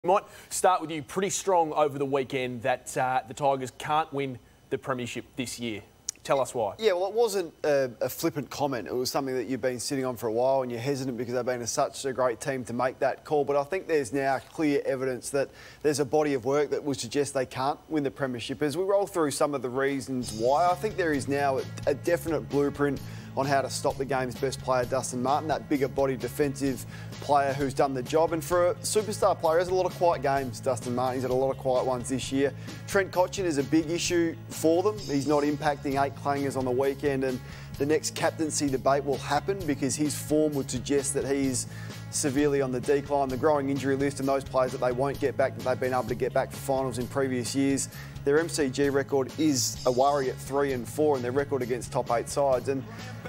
Might start with you. Pretty strong over the weekend that the Tigers can't win the Premiership this year. Tell us why. Yeah, well, it wasn't a flippant comment. It was something that you've been sitting on for a while and you're hesitant because they've been such a great team to make that call. But I think there's now clear evidence that there's a body of work that would suggest they can't win the Premiership. As we roll through some of the reasons why, I think there is now a definite blueprint on how to stop the game's best player, Dustin Martin, that bigger body defensive player who's done the job. And for a superstar player, he has a lot of quiet games, Dustin Martin. He's had a lot of quiet ones this year. Trent Cotchin is a big issue for them. He's not impacting 8 clangers on the weekend, and the next captaincy debate will happen because his form would suggest that he's severely on the decline. The growing injury list and those players that they won't get back, that they've been able to get back for finals in previous years. Their MCG record is a worry at 3-4, and their record against top 8 sides. And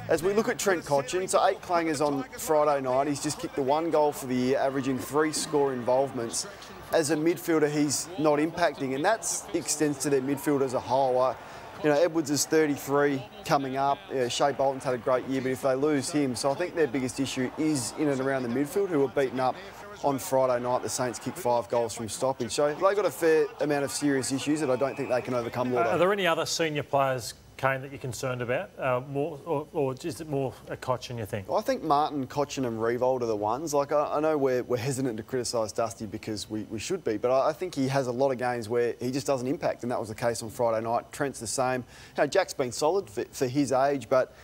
as we look at Trent Cotchin, so 8 clangers on Friday night, he's just kicked the 1 goal for the year, averaging 3 score involvements. As a midfielder, he's not impacting, and that extends to their midfield as a whole. Edwards is 33 coming up. Shea Bolton's had a great year, but if they lose him, so I think their biggest issue is in and around the midfield, who were beaten up on Friday night. The Saints kicked 5 goals from stoppage. So they've got a fair amount of serious issues that I don't think they can overcome. Are there any other senior players, Kane, that you're concerned about? Or is it more a Cotchin, you think? Well, I think Martin, Cotchin and Revolt are the ones. Like, I know we're hesitant to criticise Dusty because we should be, but I think he has a lot of games where he just doesn't impact, and that was the case on Friday night. Trent's the same. Jack's been solid for his age, but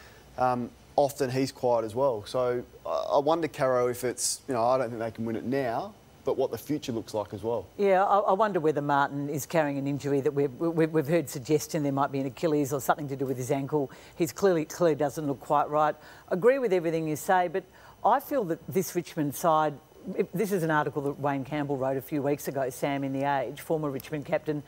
often he's quiet as well. So I wonder, Caro, if it's, I don't think they can win it now, but what the future looks like as well. Yeah, I wonder whether Martin is carrying an injury that we've heard suggestion there might be an Achilles or something to do with his ankle. He's clearly doesn't look quite right. I agree with everything you say, but I feel that this Richmond side, this is an article that Wayne Campbell wrote a few weeks ago, Sam in The Age, former Richmond captain.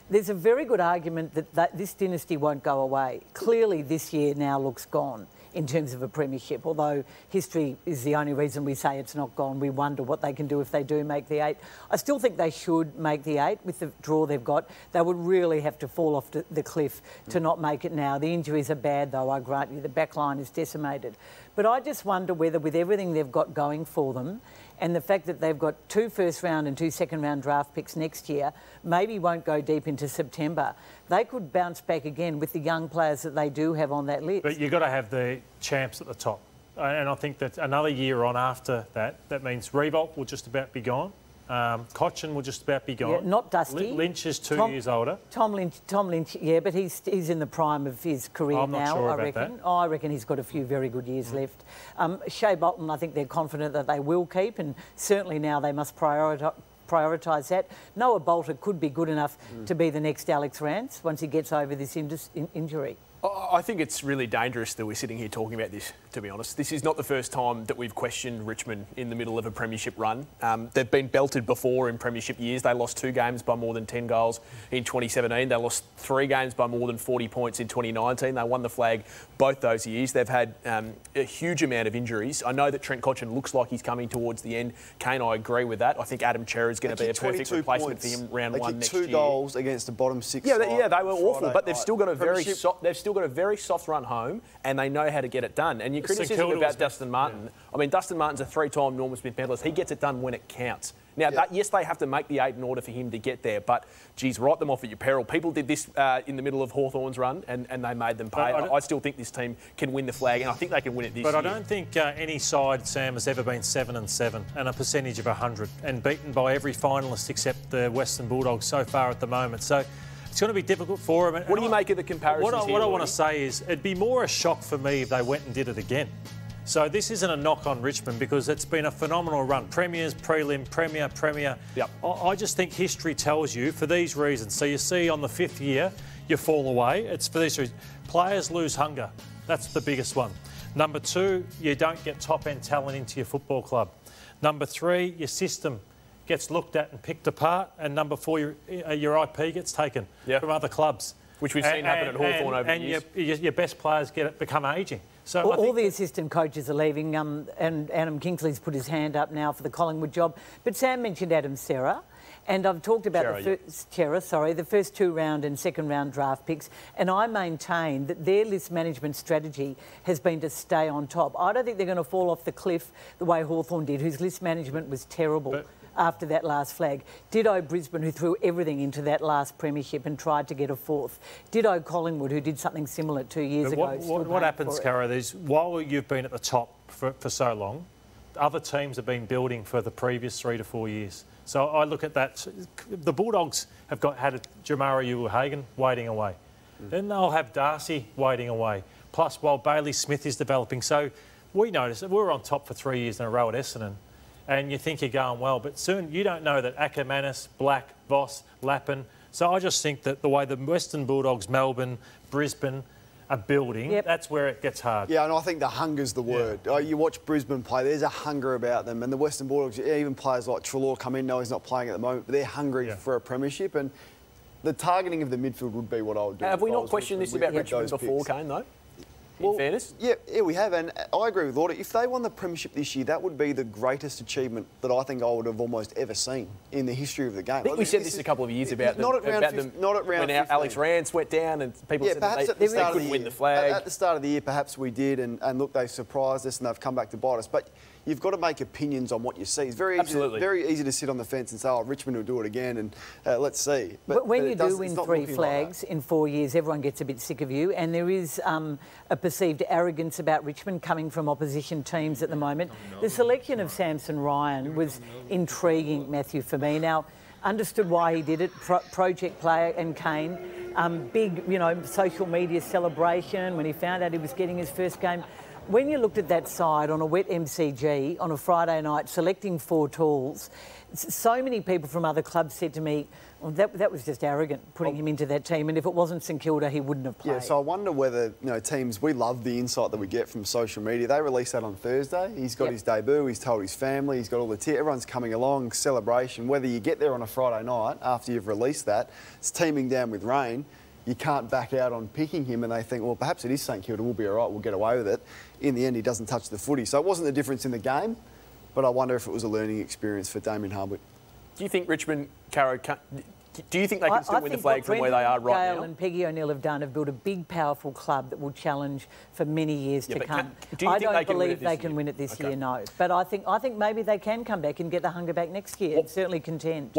There's a very good argument that this dynasty won't go away. Clearly this year now looks gone in terms of a premiership, although history is the only reason we say it's not gone. We wonder what they can do if they do make the 8. I still think they should make the 8 with the draw they've got. They would really have to fall off the cliff to not make it now. The injuries are bad, though, I grant you. The back line is decimated. But I just wonder whether, with everything they've got going for them, and the fact that they've got 2 first-round and 2 second-round draft picks next year, maybe won't go deep into September, they could bounce back again with the young players that they do have on that list. But you've got to have the champs at the top. And I think that another year on after that, that means Revolt will just about be gone. Cotchin will just about be gone. Yeah, not Dusty. Lynch is 2 years older. Tom Lynch, yeah, but he's in the prime of his career I'm now, not sure I about reckon. that. Oh, I reckon he's got a few very good years left. Shea Bolton, I think they're confident that they will keep, and certainly now they must prioritise that. Noah Bolter could be good enough to be the next Alex Rance once he gets over this injury. I think it's really dangerous that we're sitting here talking about this, to be honest. This is not the first time that we've questioned Richmond in the middle of a premiership run. They've been belted before in premiership years. They lost 2 games by more than 10 goals in 2017. They lost 3 games by more than 40 points in 2019. They won the flag both those years. They've had a huge amount of injuries. I know that Trent Cotchin looks like he's coming towards the end. Kane, I agree with that. I think Adam Cherry is going to be a perfect replacement for him round 1 next year. 2 goals against the bottom 6 side. Yeah, they were awful, but they've night. still got a very soft run home, and they know how to get it done. And your criticism about Dustin Martin, I mean, Dustin Martin's a 3-time Norman Smith medalist. He gets it done when it counts. Now, yes, they have to make the 8 in order for him to get there, but, geez, write them off at your peril. People did this in the middle of Hawthorn's run, and they made them pay. I still think this team can win the flag, and I think they can win it this year. But I don't think any side, Sam, has ever been 7-7 and a percentage of 100 and beaten by every finalist except the Western Bulldogs so far at the moment. So it's going to be difficult for them. What do you make of the comparisons What I want to say is it'd be more a shock for me if they went and did it again. So this isn't a knock on Richmond because it's been a phenomenal run. Premiers, prelim, Premier. Yep. I just think history tells you for these reasons. So you see on the 5th year, you fall away. It's for these reasons. Players lose hunger. That's the biggest one. Number 2, you don't get top-end talent into your football club. Number 3, your system gets looked at and picked apart, and number 4, your IP gets taken from other clubs. Which we've seen happen at Hawthorn over the years. And your best players become ageing. So all the assistant coaches are leaving, and Adam Kingsley's put his hand up now for the Collingwood job. But Sam mentioned Adam Serra, and I've talked about the first 2-round and second-round draft picks, and I maintain that their list management strategy has been to stay on top. I don't think they're going to fall off the cliff the way Hawthorn did, whose list management was terrible. after that last flag. Ditto Brisbane, who threw everything into that last premiership and tried to get a fourth. Ditto Collingwood, who did something similar 2 years ago. What happens, Cara, is while you've been at the top for so long, other teams have been building for the previous 3 to 4 years. So I look at that. The Bulldogs have had Jamara Ugle-Hagan waiting away. Then they'll have Darcy waiting away. Plus, while Bailey Smith is developing. So we noticed that we were on top for 3 years in a row at Essendon. And you think you're going well, but soon you don't know that Ackermanis, Black, Voss, Lappin. So I just think that the way the Western Bulldogs, Melbourne, Brisbane are building, that's where it gets hard. Yeah, and I think the hunger's the word. You watch Brisbane play, there's a hunger about them. And the Western Bulldogs, even players like Treloar come in, no, he's not playing at the moment, but they're hungry for a premiership. And the targeting of the midfield would be what I would do. Have we not questioned this about Richmond before, Kane, though? In fairness? Yeah, we have, and I agree with Lauder. If they won the premiership this year, that would be the greatest achievement that I think I would have almost ever seen in the history of the game. I think we said this a couple of years about not at round 15. When Alex Rance went down and people said that they couldn't win the flag. At the start of the year, perhaps we did, and look, they surprised us and they've come back to bite us. But you've got to make opinions on what you see. It's very easy to sit on the fence and say, oh, Richmond will do it again, and let's see. But when you do win 3 flags in 4 years, everyone gets a bit sick of you, and there is a perceived arrogance about Richmond coming from opposition teams at the moment. The selection of Samson Ryan was intriguing, Matthew, for me. Now, understood why he did it, project player and Kane, big, social media celebration when he found out he was getting his first game. When you looked at that side on a wet MCG on a Friday night, selecting 4 tools, so many people from other clubs said to me, well, that was just arrogant, putting him into that team. And if it wasn't St Kilda, he wouldn't have played. Yeah, so I wonder whether, teams, we love the insight that we get from social media. They released that on Thursday. He's got his debut, he's told his family, he's got all the everyone's coming along, celebration. Whether you get there on a Friday night after you've released that, it's teeming down with rain. You can't back out on picking him, and they think, well, perhaps it is St Kilda, we'll be all right, we'll get away with it. In the end, he doesn't touch the footy. So it wasn't the difference in the game, but I wonder if it was a learning experience for Damien Hardwick. Do you think Richmond, Caro, do you think they can still win the flag from where they are right now? Gale and Peggy O'Neill have built a big, powerful club that will challenge for many years to come. I don't believe they can win it this year, no. But I think maybe they can come back and get the hunger back next year and certainly contend.